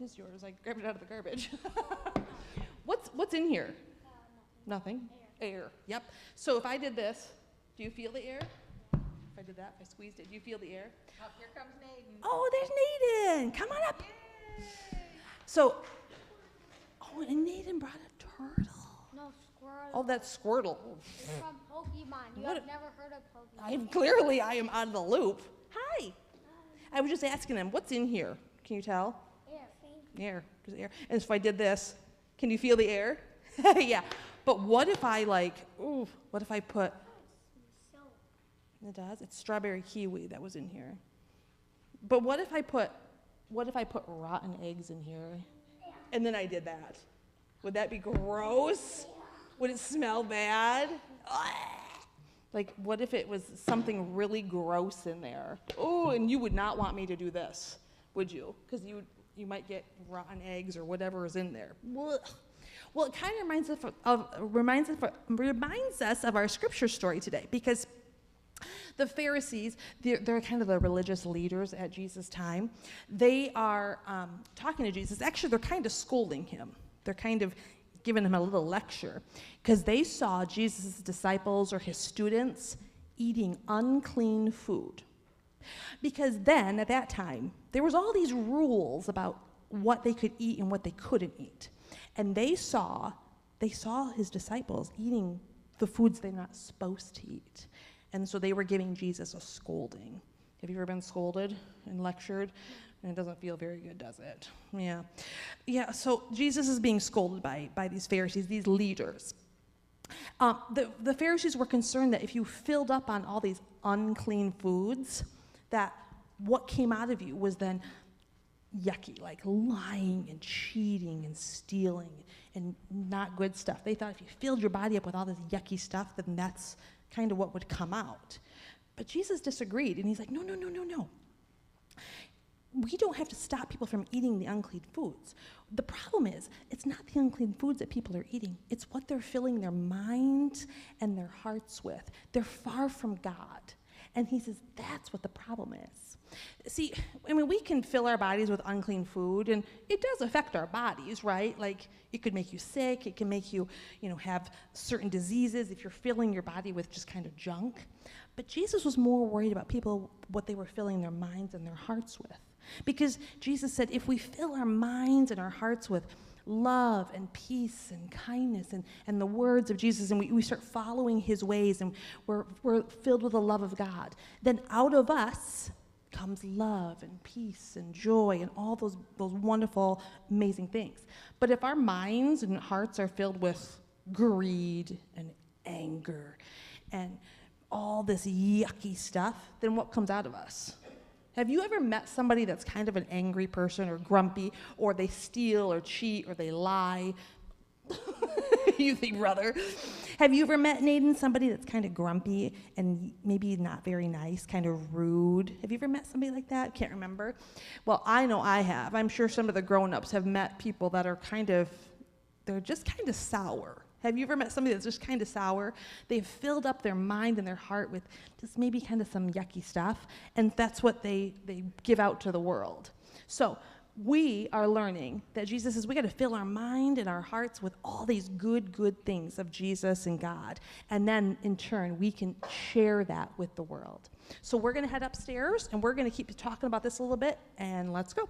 is yours? I grabbed it out of the garbage. What's in here? Nothing. Air. Yep. So if I did this, do you feel the air? If I did that, if I squeezed it, do you feel the air? Oh, here comes Naden. Oh, there's Naden. Come on up. Yay. So, and Naden brought a turtle. No, Squirtle. Oh, that's Squirtle. It's from Pokemon. You What have never heard of Pokemon. I am out of the loop. Hi. I was just asking them, what's in here? Can you tell? Air. There's air. And if I did this, can you feel the air? Yeah. But what if I what if I put, it does? It's strawberry kiwi that was in here. But what if I put rotten eggs in here? And then I did that. Would that be gross? Would it smell bad? Like, what if it was something really gross in there? Oh, and you would not want me to do this, would you? Because you might get rotten eggs or whatever is in there. Well, it kind of reminds us of our scripture story today, because the Pharisees, they're kind of the religious leaders at Jesus' time. They are talking to Jesus. Actually, they're kind of scolding him. They're kind of giving him a little lecture because they saw Jesus' disciples or his students eating unclean food. Because then, at that time, there was all these rules about what they could eat and what they couldn't eat. And they saw his disciples eating the foods they're not supposed to eat. And so they were giving Jesus a scolding. Have you ever been scolded and lectured? And it doesn't feel very good, does it? Yeah. Yeah, so Jesus is being scolded by these Pharisees, these leaders. The Pharisees were concerned that if you filled up on all these unclean foods, that what came out of you was then yucky, like lying and cheating and stealing and not good stuff. They thought if you filled your body up with all this yucky stuff, then that's kind of what would come out. But Jesus disagreed, and he's like, no. We don't have to stop people from eating the unclean foods. The problem is, it's not the unclean foods that people are eating. It's what they're filling their minds and their hearts with. They're far from God. And he says that's what the problem is. See, I mean, we can fill our bodies with unclean food, and it does affect our bodies, right? Like, it could make you sick. It can make you, have certain diseases if you're filling your body with just kind of junk. But Jesus was more worried about people, what they were filling their minds and their hearts with. Because Jesus said, if we fill our minds and our hearts with love and peace and kindness and the words of Jesus, and we start following his ways, and we're filled with the love of God, then out of us comes love and peace and joy and all those wonderful, amazing things. But if our minds and hearts are filled with greed and anger and all this yucky stuff, then what comes out of us? Have you ever met somebody that's kind of an angry person or grumpy, or they steal or cheat or they lie? You think, brother. Have you ever met, Naden, somebody that's kind of grumpy and maybe not very nice, kind of rude? Have you ever met somebody like that? Can't remember. Well, I know I have. I'm sure some of the grown-ups have met people that are they're just kind of sour. Have you ever met somebody that's just kind of sour? They've filled up their mind and their heart with just maybe kind of some yucky stuff, and that's what they give out to the world. So we are learning that Jesus says we got to fill our mind and our hearts with all these good things of Jesus and God, and then in turn we can share that with the world. So we're going to head upstairs, and we're going to keep talking about this a little bit, and let's go.